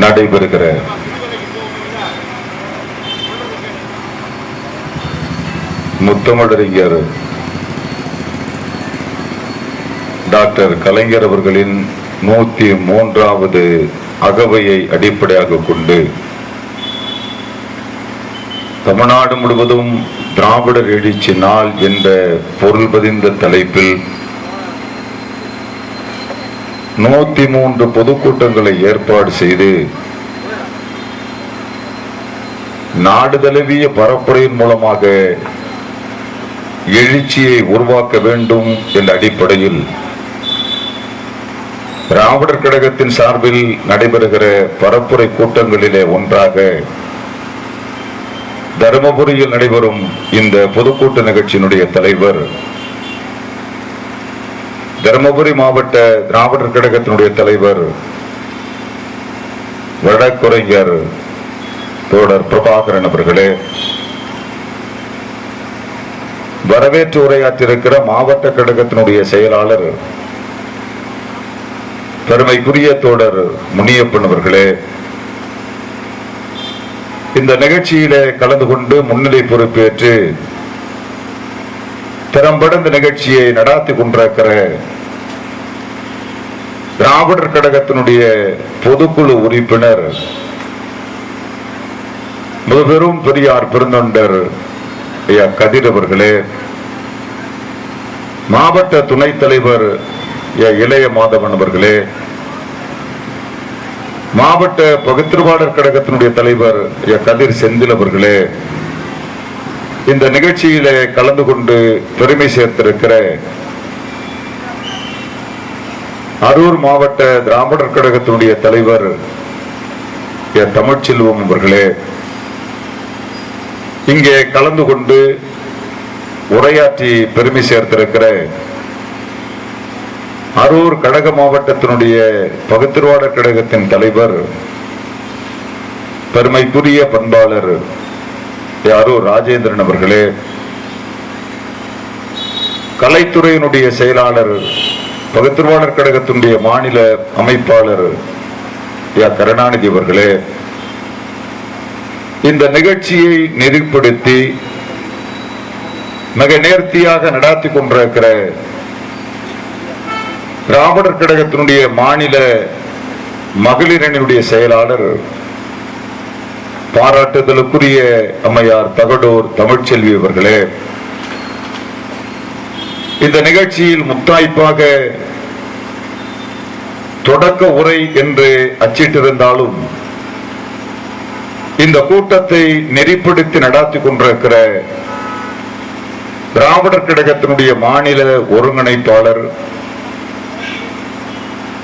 நடைபெறுகிற முத்தமிழறிஞர் டாக்டர் கலைஞர் அவர்களின் 103வது அகவையை அடிப்படையாக கொண்டு தமிழ்நாடு முழுவதும் திராவிடர் எழுச்சி நாள் என்ற பொருள் பதிந்த தலைப்பில் 103 பொதுக்கூட்டங்களை ஏற்பாடு செய்து நாடு தழுவிய பரப்புரையின் மூலமாக எழுச்சியை உருவாக்க வேண்டும் என்ற அடிப்படையில் திராவிடர் கழகத்தின் சார்பில் நடைபெறுகிற பரப்புரை கூட்டங்களிலே ஒன்றாக தருமபுரியில் நடைபெறும் இந்த பொதுக்கூட்ட நிகழ்ச்சியினுடைய தலைவர், தருமபுரி மாவட்ட திராவிடர் கழகத்தினுடைய தலைவர் வழக்குரைஞர் தோழர் பிரபாகரன் அவர்களே, வரவேற்று உரையாற்றிருக்கிற மாவட்ட கழகத்தினுடைய செயலாளர் பெருமைக்குரிய தோழர் முனியப்பன் அவர்களே, இந்த நிகழ்ச்சியில கலந்து கொண்டு முன்னிலை பொறுப்பேற்று திறம்பட இந்த நிகழ்ச்சியை நடாத்தி கொண்டிருக்கிற திராவிடர் கழகத்தினுடைய பொதுக்குழு உறுப்பினர் முதுபெரும் பெரியார் பெருந்தொண்டர் ஐயா கதிர் அவர்களே, மாவட்ட துணைத் தலைவர் இளைய மாதவன் அவர்களே, மாவட்ட பகுத்தறிவாளர் கழகத்தினுடைய தலைவர் கதிர் செந்தில் அவர்களே, இந்த நிகழ்ச்சியில கலந்து கொண்டு பெருமை சேர்த்திருக்கிற அரூர் மாவட்ட திராவிடர் கழகத்தினுடைய தலைவர் தமிழ்ச்செல்வம் அவர்களே, இங்கே கலந்து கொண்டு உரையாற்றி பெருமை சேர்த்திருக்கிற அரூர் கழக மாவட்டத்தினுடைய பகுத்தறிவாளர் கழகத்தின் தலைவர் பெருமைக்குரிய பண்பாளர் அரூர் ராஜேந்திரன் அவர்களே, கலைத்துறையினுடைய செயலாளர் பகுத்தறிவாளர் கழகத்தினுடைய மாநில அமைப்பாளர் கருணாநிதி அவர்களே, இந்த நிகழ்ச்சியை நெறிப்படுத்தி மிக நேர்த்தியாக நடாத்தி கொண்டிருக்கிற திராவிடர் கழகத்தினுடைய மாநில மகளிர் அணியுடைய செயலாளர் பாராட்டுதலுக்குரிய அம்மையார் தகடூர் தமிழ்ச்செல்வி அவர்களே, இந்த நிகழ்ச்சியில் முத்தாய்ப்பாக தொடக்க உரை என்று அச்சிட்டிருந்தாலும் இந்த கூட்டத்தை நெறிப்படுத்தி நடாத்தி கொண்டிருக்கிற திராவிடர் கழகத்தினுடைய மாநில ஒருங்கிணைப்பாளர்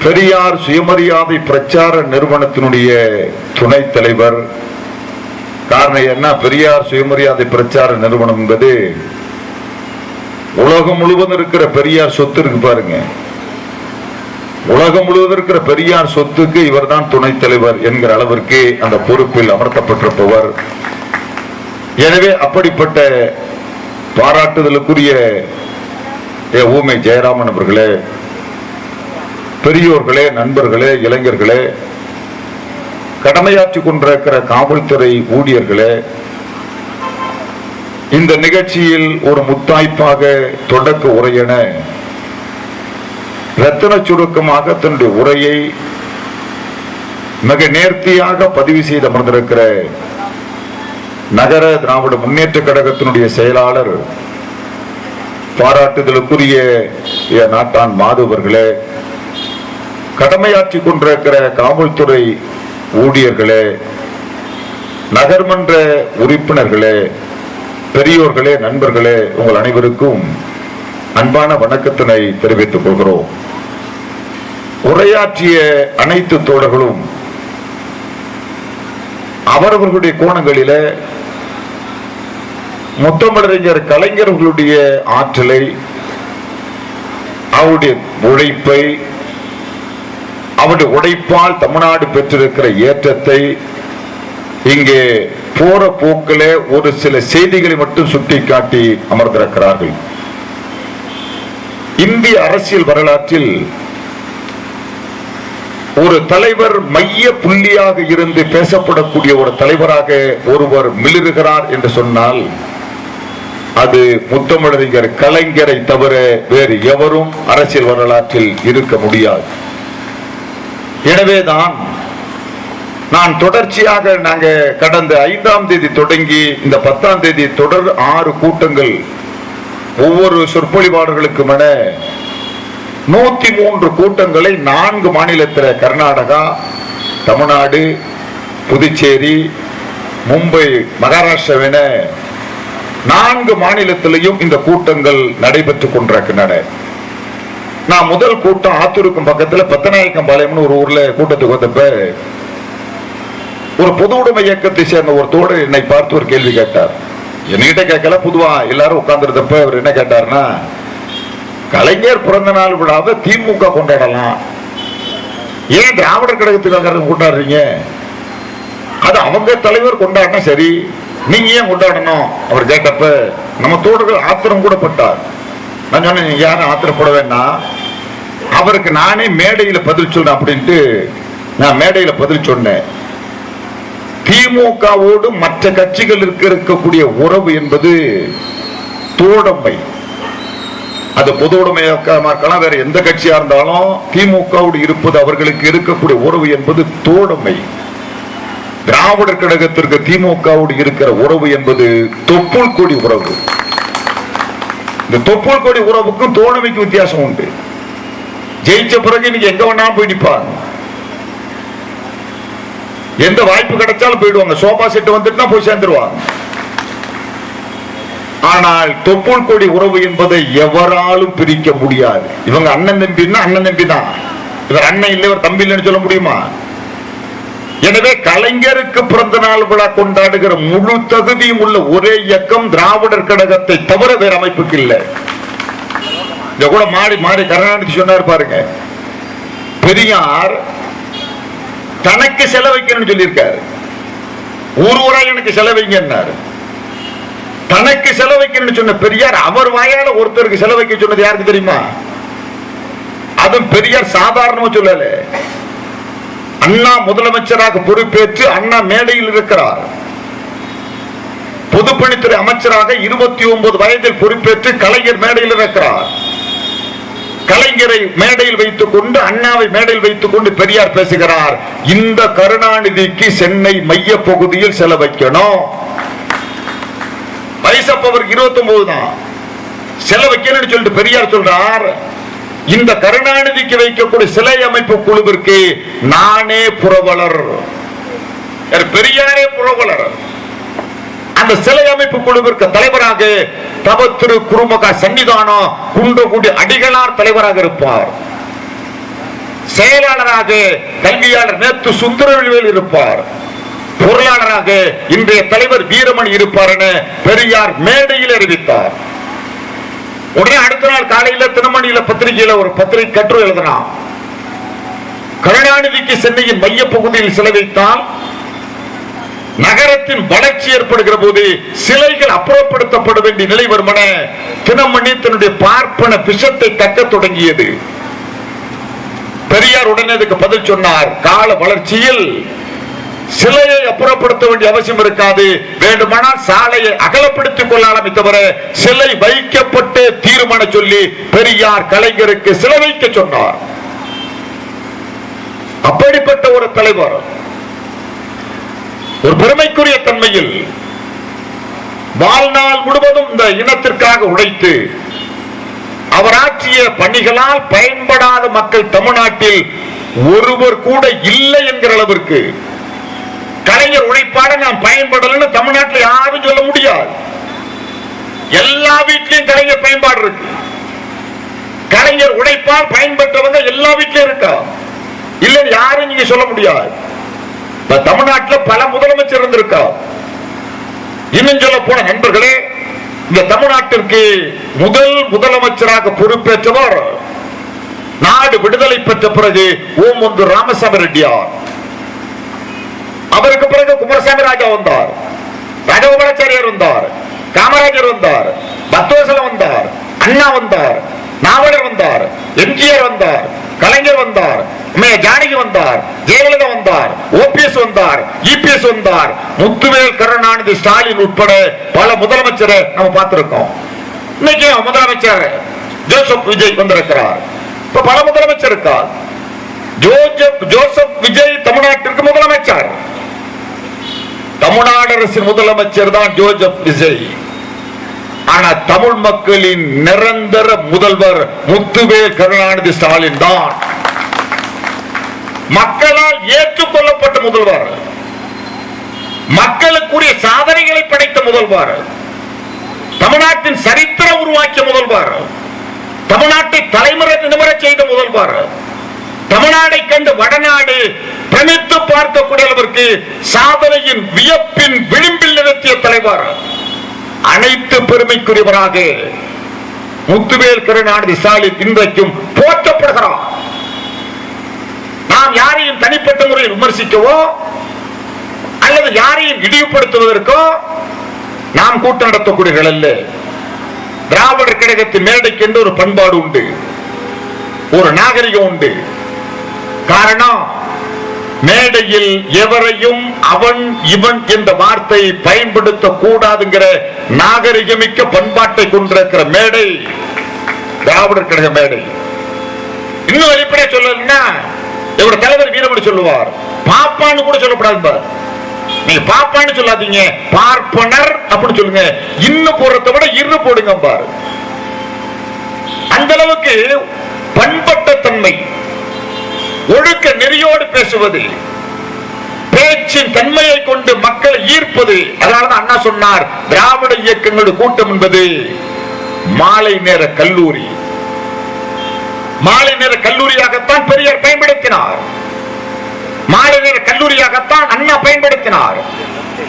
பெரியார் சுயமரியாதை பிரச்சார நிறுவனத்தினுடைய துணைத் தலைவர். காரணம் என்ன? பெரியார் சுயமரியாதை பிரச்சார நிறுவனம் என்பது உலகம் முழுவதும் இருக்கிற பெரியார் சொத்து இருக்கு பாருங்க, உலகம் முழுவதும் இருக்கிற பெரியார் சொத்துக்கு இவர் தான் துணைத் தலைவர் என்கிற அளவிற்கு அந்த பொறுப்பில் அமர்த்தப்பட்டிருப்பவர். எனவே அப்படிப்பட்ட பாராட்டுதலுக்குரிய ஊமை ஜெயராமன் அவர்களே, பெரியோர்களே, நண்பர்களே, இளைஞர்களே, கடமையாற்றி கொண்டிருக்கிற காவல்துறை ஊழியர்களே, இந்த நிகழ்ச்சியில் ஒரு முத்தாய்ப்பாக தொடக்க உரையென ரத்தின சுருக்கமாக தன்னுடைய உரையை மிக நேர்த்தியாக பதிவு செய்து அமர்ந்திருக்கிற நகர திராவிட முன்னேற்ற கழகத்தினுடைய செயலாளர் பாராட்டுதலுக்குரிய நாட்டான் மாது அவர்களே, கடமையாற்றி கொண்டிருக்கிற காவல்துறை ஊழியர்களே, நகர்மன்ற உறுப்பினர்களே, பெரியோர்களே, நண்பர்களே, உங்கள் அனைவருக்கும் அன்பான வணக்கத்தினை தெரிவித்துக் கொள்கிறோம். உரையாற்றிய அனைத்து தோழர்களும் அவரவர்களுடைய கோணங்களில முத்தமிழறிஞர் கலைஞர்களுடைய ஆற்றலை, அவருடைய உழைப்பை, அவருடைய உழைப்பால் தமிழ்நாடு பெற்றிருக்கிற ஏற்றத்தை, இங்கே போற போக்கில ஒரு சில செய்திகளை மட்டும் சுட்டிக்காட்டி அமர்ந்திருக்கிறார்கள். இந்திய அரசியல் வரலாற்றில் ஒரு தலைவர் மைய புள்ளியாக இருந்து பேசப்படக்கூடிய ஒரு தலைவராக ஒருவர் மிளிருகிறார் என்று சொன்னால் அது முத்தமிழறிஞர் கலைஞரை தவிர வேறு எவரும் அரசியல் வரலாற்றில் இருக்க முடியாது. எனவேதான் நான் தொடர்ச்சியாக கடந்த 5ஆம் தேதி தொடங்கி இந்த 10ஆம் தேதி தொடர் 6 கூட்டங்கள் ஒவ்வொரு சொற்பொழிவாளர்களுக்கும் என 103 கூட்டங்களை 4 மாநிலத்தில் கர்நாடகா, தமிழ்நாடு, புதுச்சேரி, மும்பை, மகாராஷ்டிராவென 4 மாநிலத்திலையும் இந்த கூட்டங்கள் நடைபெற்றுக் கொண்டிருக்கின்றன. நான் முதல் கூட்டம் ஆத்தூருக்கும் பக்கத்தில் பத்தநாயக்கம்பாளையம்னு ஒரு ஊர்ல கூட்டத்துக்கு வந்தப்ப ஒரு பொது உடைமை இயக்கத்தை சேர்ந்த ஒரு தோழர் என்னை பார்த்து ஒரு கேள்வி கேட்டார். என்கிட்ட கேட்கல, பொதுவா எல்லாரும் உட்கார்ந்துருந்தப்ப அவர் என்ன கேட்டார்னா, கலைஞர் பிறந்த நாள் விழாவை திமுக கொண்டாடலாம், ஏன் திராவிடர் கழகத்துக்காக கொண்டாடுறீங்க? அது அவங்க தலைவர் கொண்டாடினா சரி, நீங்க ஏன் கொண்டாடணும்? அவர் கேட்டப்ப நம்ம தோழர்கள் ஆத்திரம் கூட பட்டார். நான் சொன்னேன், நீங்க யாரும் ஆத்திரப்பட வேண்டாம், அவருக்கு நானே மேடையில பதில் சொன்னேன் அப்படின்ட்டு நான் மேடையில பதில் சொன்னேன். திமுகவோடு மற்ற கட்சிகளுக்கு இருக்கக்கூடிய உறவு என்பது தோழமை. அது பொது உடைமையாக்கமா இருக்கலாம், வேற எந்த கட்சியா இருந்தாலும் திமுகவோடு இருப்பது அவர்களுக்கு இருக்கக்கூடிய உறவு என்பது தோழமை. திராவிடர் கழகத்திற்கு திமுகவோடு இருக்கிற உறவு என்பது தொப்புள் கொடி உறவு. இந்த தொப்புள் கொடி உறவுக்கும் தோழமைக்கு வித்தியாசம் உண்டு. ஜெயிச்ச பிறகு இன்னைக்கு எங்க வேணாலும் போய் நிற்பாங்க, எந்த வாய்ப்பு கிடைச்சாலும் போயிடுவாங்க, சோபா செட் வந்துட்டுனா போய் சேர்ந்துருவாங்க. ஆனால் தொப்புள் கொடி உறவு என்பதை எவராலும் பிரிக்க முடியாது. இவங்க அண்ணன் தம்பின்னா அண்ணன் தம்பி தான், இவர் அண்ணன் இல்லை இவர் தம்பி இல்லைன்னு சொல்ல முடியுமா? எனவே கலைஞருக்கு பிறந்த நாள் விழா கொண்டாடுகிற முழு தகுதியும் உள்ள ஒரே இயக்கம் திராவிடர் கழகத்தை தவிர வேற அமைப்புக்கு இல்லை. இத கூட மாறி மாறி கருணாநிதி சொன்னார் பாருங்க, பெரியார் தனக்கு செலவைக்கணும்னு சொல்லியிருக்காரு, ஊரா எனக்கு செலவைங்கன்னாரு. தனக்கு செலவைக்கணும்னு சொன்ன பெரியார் அவர் வாயால ஒருத்தருக்கு செலவைக்க சொன்னது யாருக்கு தெரியுமா? அதுவும் பெரியார் சாதாரணமா சொல்லல. அண்ணா முதலமைச்சராக பொறுப்பேற்று அண்ணா மேடையில் இருக்கிறார். பொதுப்பணித்துறை அமைச்சராக 29 வயதில் பொறுப்பேற்று கலைஞர் மேடையில் இருக்கிறார். கலைஞரை மேடையில் வைத்துக் கொண்டு அண்ணாவை மேடையில் வைத்துக் கொண்டு பெரியார் பேசுகிறார், இந்த கருணாநிதிக்கு சென்னை மைய பகுதியில் செலவைக்கணும். வயசப்பவர் 29 தான், செலவைக்கணும்னு சொல்லிட்டு பெரியார் சொல்றார், இந்த கருணாநிதிக்கு வைக்கக்கூடிய சிலை அமைப்பு குழுவிற்கு நானே புரவலர், பெரியாரே புரவலர். அந்த சிலை அமைப்பு குழுவிற்கு தலைவராக தவ திரு குருமகா சன்னிதானம் குன்றக்குடி அடிகளார் தலைவராக இருப்பார். செயலாளராக கல்வியாளர் நேத்து சுந்தரவேல் இருப்பார். பொருளாளராக இன்றைய தலைவர் வீரமணி இருப்பார் என பெரியார் மேடையில் அறிவித்தார். உடனே அடுத்த நாள் காலையில தினமணியில பத்திரிகையில ஒரு பத்திரிகை கட்டுரை எழுதினான், கருணாநிதிக்கு சென்னையின் மைய பகுதியில் சிலை வைத்தால் நகரத்தின் வளர்ச்சி ஏற்படுகிற போது சிலைகள் அப்புறப்படுத்தப்பட வேண்டிய நிலை வரும் என தினமணி தன்னுடைய பார்ப்பன விஷத்தை கக்க தொடங்கியது. பெரியார் உடனே அதுக்கு பதில் சொன்னார், கால வளர்ச்சியில் சிலையை அப்புறப்படுத்த வேண்டிய அவசியம் இருக்காது, வேண்டுமானால் சாலையை அகலப்படுத்திக் கொள்ளலாமே தவிர சிலை வைக்கப்பட்டு தீர்மான சொல்லி பெரியார் கலைஞருக்கு சிலை வைக்க சொன்னார். அப்படிப்பட்ட ஒரு தலைவர், ஒரு பெருமைக்குரிய தன்மையில் வாழ்நாள் முழுவதும் இந்த இனத்திற்காக உழைத்து அவர் ஆற்றிய பணிகளால் பயன்படாத மக்கள் தமிழ்நாட்டில் ஒருவர் கூட இல்லை என்கிற அளவிற்கு கலைஞர் உழைப்பாட நாம் பயன்படலன்னு தமிழ்நாட்டில் யாரும் சொல்ல முடியாது. எல்லா வீட்டிலையும் கலைஞர் பயன்பாடு இருக்கு. கலைஞர் உழைப்பால் பயன்பெற்றவங்க எல்லா வீட்டிலும் இருக்கா, இல்ல யாரும் நீங்க சொல்ல முடியாது. தமிழ்நாட்டில் பல முதலமைச்சர் இருந்திருக்கா. இன்னும் சொல்ல போன நண்பர்களே, இந்த தமிழ்நாட்டிற்கு முதல் முதலமைச்சராக பொறுப்பேற்றவர் நாடு விடுதலை பெற்ற பிறகு ஓமந்தூர் ராமசாமி ரெட்டியார். அவருக்கு பிறகு குமாரசாமி ராஜா வந்தார், ராஜகோபாலாச்சாரியார் வந்தார், காமராஜர் வந்தார், பத்வசலம் வந்தார், அண்ணா வந்தார், நாவலர் வந்தார், எம்ஜிஆர் வந்தார், கலைஞர் வந்தார், ஜானகி வந்தார், ஜெயலலிதா வந்தார், ஓபிஎஸ் வந்தார், இபிஎஸ் வந்தார், முத்துவேல் கருணாநிதி ஸ்டாலின் உட்பட பல முதலமைச்சரை நம்ம பார்த்திருக்கோம். இன்னைக்கு முதலமைச்சர் ஜோசப் விஜய் வந்திருக்கிறார். இப்ப பல முதலமைச்சர் இருக்கார். ஜோசப் விஜய் தமிழ்நாட்டிற்கு முதலமைச்சர். தமிழ்நாடு அரசின் முதலமைச்சர் தான் ஜோசப் விஜய். ஆனா தமிழ் மக்களின் நிரந்தர முதல்வர் முத்துவேல் கருணாநிதி ஸ்டாலின் தான். மக்களால் ஏற்றுக்கொள்ளப்பட்ட முதல்வர், மக்களுக்குரிய சாதனைகளை படைத்த முதல்வர், தமிழ்நாட்டின் சரித்திரம் உருவாக்கிய முதல்வர், தமிழ்நாட்டை தலைமுறை நிமிரச் செய்த முதல்வர், தமிழ்நாடை கண்டு வடநாடு பிரமித்து பார்க்கக்கூடிய அளவிற்கு சாதனையின் வியப்பின் விளிம்பில் நிறுத்திய தலைவர், அனைத்து பெருமைக்குரியவராக முத்துவேல் கருணாநிதி ஸ்டாலின் இன்றைக்கும் போற்றப்படுகிறார். நாம் யாரையும் தனிப்பட்ட முறையில் விமர்சிக்கவோ அல்லது யாரையும் இழிவுபடுத்துவதற்கோ நாம் கூட்டம் நடத்தக்கூடியவர்கள் அல்ல. திராவிடர் கழகத்தின் மேடைக்கு என்று ஒரு பண்பாடு உண்டு, ஒரு நாகரிகம் உண்டு. காரணம், மேடையில் எவரையும் அவன் இவன் என்ற வார்த்தை பயன்படுத்த கூடாதுங்கிற நாகரிகமிக்க பண்பாட்டை கொண்டிருக்கிற மேடை திராவிடர் கழக மேடை. இன்னும் வெளிப்படையா சொல்லணும்னா, இவருடைய தலைவர் வீரமணி சொல்லுவார், பாப்பான்னு கூட சொல்லப்படாது. நீங்க பாப்பான்னு சொல்லாதீங்க, பார்ப்பனர் அப்படின்னு சொல்லுங்க. இன்னும் போறதை விட இரு போடுங்க பாரு. அந்த அளவுக்கு பண்பட்ட தன்மை, ஒழுக்க நெறியோடு பேசுவது, பேச்சின் தன்மையை கொண்டு மக்களை ஈர்ப்பது. அதனாலதான் அண்ணா சொன்னார், திராவிட இயக்கங்களுடைய கூட்டம் என்பது மாலை நேர கல்லூரி. மாலை நேர கல்லூரியாகத்தான் பெரியார் பயன்படுத்தினார், மாலை நேர கல்லூரியாகத்தான் அண்ணா பயன்படுத்தினார்,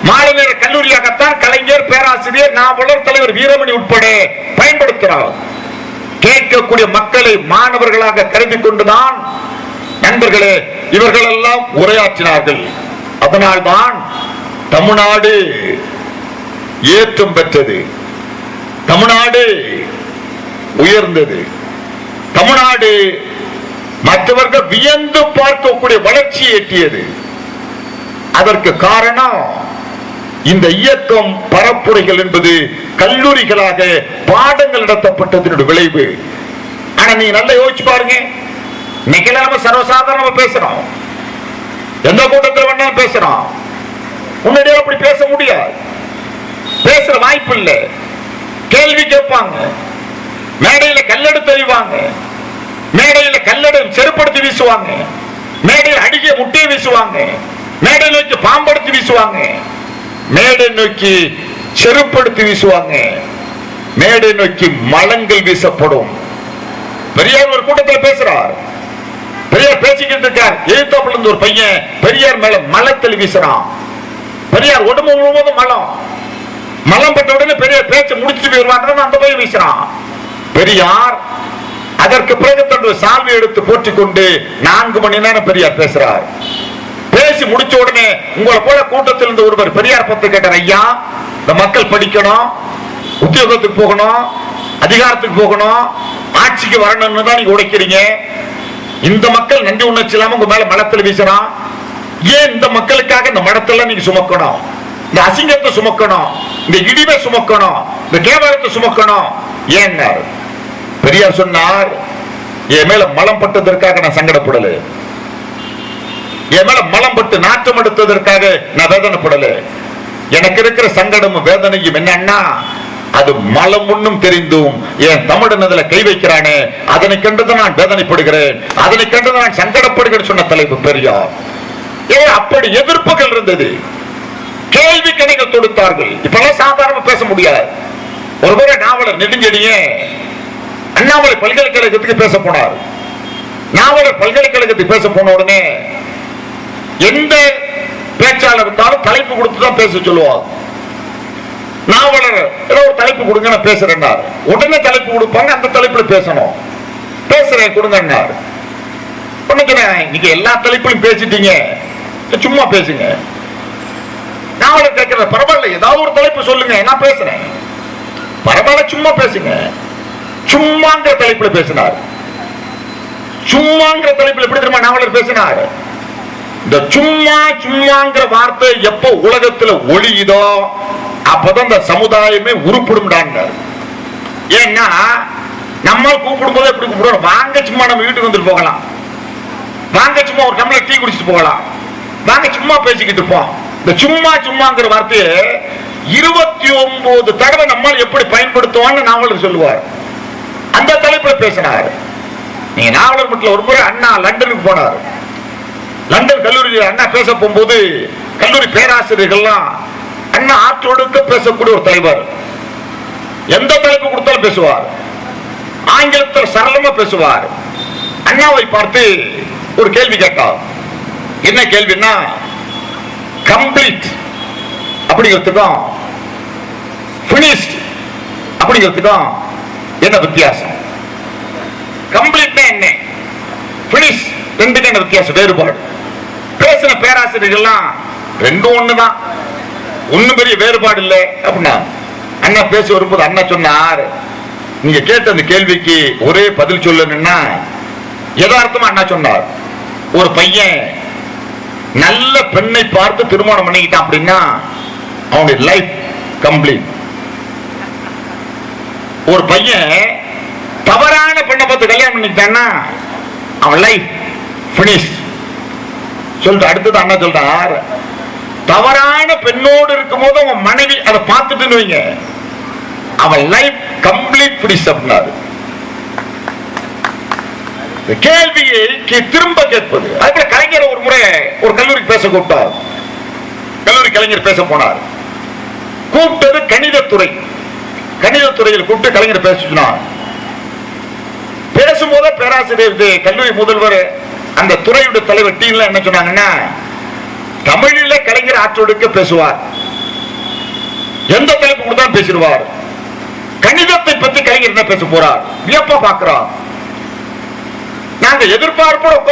மாலை நேர கல்லூரியாகத்தான் கலைஞர், பேராசிரியர், நாவலர், தலைவர் வீரமணி உட்பட பயன்படுத்தினார். கேட்கக்கூடிய மக்களை மாணவர்களாக கருதி கொண்டுதான் நண்பர்களே இவர்கள் எல்லாம் உரையாற்றினார்கள். அதனால்தான் தமிழ்நாடு ஏற்றம் பெற்றது, தமிழ்நாடு உயர்ந்தது, தமிழ்நாடு மற்றவர்கள் வியந்து பார்க்கக்கூடிய வளர்ச்சியை எட்டியது. அதற்கு காரணம் இந்த இயக்கம் பரப்புரைகள் என்பது கல்லூரிகளாக பாடங்கள் நடத்தப்பட்டதனுடைய விளைவு. ஆனா நீங்க நல்லா யோசிச்சு பாருங்க, இன்னைக்கு நம்ம சர்வசாதாரணமா பேசுறோம், எந்த கூட்டத்தில் வேணாலும் பேசுறோம். முன்னாடியே அப்படி பேச முடியாது, பேசுற வாய்ப்பு இல்லை. கேள்வி கேட்பாங்க, மேடையில கல்லெடுத்து எறிவாங்க, மேடையில கல்லெடு செருப்படுத்தி வீசுவாங்க, மேடையில் அடிக்க முட்டையை வீசுவாங்க, மேடை நோக்கி பாம்படுத்தி வீசுவாங்க, மேடை நோக்கி செருப்படுத்தி வீசுவாங்க, மேடை நோக்கி மலங்கள் வீசப்படும். பெரியார் ஒரு கூட்டத்தில் பேசுறார், பெரியார் பேசிக்கிட்டு இருக்கார், எழுத்தாப்புல இருந்து ஒரு பையன் பெரியார் மேல மலத்தில் வீசுறான். பெரியார் உடம்பு முழுவதும் மலம், மலம் பட்ட உடனே பெரியார் பேச்சு முடிச்சு போயிருவாங்க, அந்த பையன் வீசுறான். பெரியார் அதற்கு பிறகு தன்னுடைய சால்வை எடுத்து போற்றிக் கொண்டு 4 மணி நேரம் பெரியார் பேசுறார். பேசி முடிச்ச உடனே உங்களை போல கூட்டத்தில் இருந்து ஒருவர் பெரியார் பத்தி கேட்டார், ஐயா இந்த மக்கள் படிக்கணும், உத்தியோகத்துக்கு போகணும், அதிகாரத்துக்கு போகணும், ஆட்சிக்கு வரணும்னு தான் நீங்க உடைக்கிறீங்க, இந்த மக்கள் நன்றி உணர்ச்சி இல்லாம உங்க மேல மலத்தில் வீசுறான், ஏன் இந்த மக்களுக்காக இந்த மடத்துல நீங்க சுமக்கணும், இந்த அசிங்கத்தை சுமக்கணும், இந்த இடிவை சுமக்கணும், இந்த கேவலத்தை சுமக்கணும் ஏன்? பெரியார் சொன்னார், என் மேல மலம் பட்டதற்காக நான் சங்கடப்படல, என் மேல மலம் பட்டு நாற்றம் எடுத்ததற்காக நான் வேதனைப்படல. எனக்கு இருக்கிற சங்கடமும் வேதனையும் என்னன்னா, அது மலம் ஒன்னும் தெரிந்தும் என் தமிழன் அதுல கை வைக்கிறானே, அதனை கண்டுதான் நான் வேதனைப்படுகிறேன், அதனை கண்டுதான் நான் சங்கடப்படுகிறேன் சொன்ன தலைப்பு பெரியார். அப்படி எதிர்ப்புகள் இருந்தது, கேள்வி கணைகள் தொடுத்தார்கள். இப்பெல்லாம் சாதாரண பேச முடியாது. ஒரு முறை நாவலர் நெடுஞ்செழியே அண்ணாமலை பல்கலைக்கழகத்துக்கு பேச போனார். நாவலர் பல்கலைக்கழகத்துக்கு பேச போன உடனே எந்த பேச்சாளர் இருந்தாலும் தலைப்பு கொடுத்துதான் பேச சொல்லுவாங்க. நாவலர் ஏதோ ஒரு தலைப்பு கொடுங்க நான் பேசுறேன், உடனே தலைப்பு கொடுப்பாங்க, அந்த தலைப்புல பேசணும், பேசுறேன் கொடுங்க. நீங்க எல்லா தலைப்புலையும் பேசிட்டீங்க, சும்மா பேசுங்க. நாவலர் கேட்கிற, பரவாயில்ல ஏதாவது ஒரு தலைப்பு சொல்லுங்க நான் பேசுறேன், பரவாயில்ல சும்மா பேசுங்க. சும்மாங்கிற தலைப்புல பேசினார். சும்மாங்கிற தலைப்பில் எப்படி தெரியுமா நாவலர் பேசினார்? இந்த சும்மா சும்மாங்கிற வார்த்தை எப்ப உலகத்துல ஒளியுதோ அப்பதான் இந்த சமுதாயமே உருப்பிடும்டாங்க. ஏன்னா நம்ம கூப்பிடும் போது எப்படி கூப்பிடுவோம்? வாங்க சும்மா நம்ம வீட்டுக்கு வந்துட்டு போகலாம், வாங்க சும்மா ஒரு டம்ளர் டீ குடிச்சிட்டு போகலாம், வாங்க சும்மா பேசிக்கிட்டு இருப்போம். இந்த சும்மா சும்மாங்கிற வார்த்தையை 29 தடவை நம்மால் எப்படி பயன்படுத்துவான்னு நாவலர் சொல்லுவார். அந்த தலைப்புல பேசினார். நீங்க நாவலர் மட்டும் ஒரு முறை அண்ணா லண்டனுக்கு போனார். லண்டன் கல்லூரியில் அண்ணா பேச போகும்போது கல்லூரி பேராசிரியர்கள்லாம் அண்ணா ஆற்றோடுக்க பேசக்கூடிய ஒரு தலைவர். எந்த தலைப்பு கொடுத்தாலும் பேசுவார், ஆங்கிலத்தில் சரளமா பேசுவார். அண்ணாவை பார்த்து ஒரு கேள்வி கேட்டார். என்ன கேள்வின்னா, கம்ப்ளீட் அப்படிங்கிறதுக்கும் பினிஷ்ட் அப்படிங்கிறதுக்கும் என்ன வித்தியாசம்? கம்ப்ளீட்னா என்ன, பினிஷ் ரெண்டுக்கு என்ன வித்தியாசம், வேறுபாடு? பேசின பேராசிரியர்கள்லாம் ரெண்டும் ஒண்ணுதான், ஒண்ணும் பெரிய வேறுபாடு இல்லை அப்படின்னா. அண்ணா பேசி வரும்போது அண்ணா சொன்னார், நீங்க கேட்ட அந்த கேள்விக்கு ஒரே பதில் சொல்லணும்னா யதார்த்தமா அண்ணா சொன்னார், ஒரு பையன் நல்ல பெண்ணை பார்த்து திருமணம் பண்ணிக்கிட்டான் அப்படின்னா அவனுடைய லைஃப் கம்ப்ளீட். ஒரு பையன் தவறான பெண்ணை பார்த்து கல்யாணம் பண்ணிக்கிட்டான்னா அவன் லைஃப் பினிஷ் சொல்லிட்டு அடுத்தது அண்ணா சொல்றார், தவறான பெண்ணோடு இருக்கும் போது அவன் மனைவி அதை பார்த்துட்டு வைங்க, அவன் லைஃப் கம்ப்ளீட் பினிஷ் அப்படின்னாரு. கேள்வியை திரும்ப கேட்பது. அதுபோல கலைஞர் ஒரு முறை ஒரு கல்லூரிக்கு பேச கூப்பிட்டார். கல்லூரி கலைஞர் பேச போனார். கூப்பிட்டது கணிதத்துறை. கணிதத்துறையில் கூப்பிட்டு கலைஞர் பேச சொன்னார். பேசும்போது பேராசிரியர் கல்லூரி முதல்வர் அந்த துறையுடைய தலைவர் டீம்ல என்ன சொன்னாங்கன்னா, தமிழில கலைஞர் ஆற்றோடுக்க பேசுவார், எந்த தலைப்பு கொடுத்தாலும் பேசிடுவார். கணிதத்தை பத்தி கலைஞர் என்ன பேச போறார் வியப்பா பார்க்கிறோம். நாங்க எதிர்பார்ப்போம்.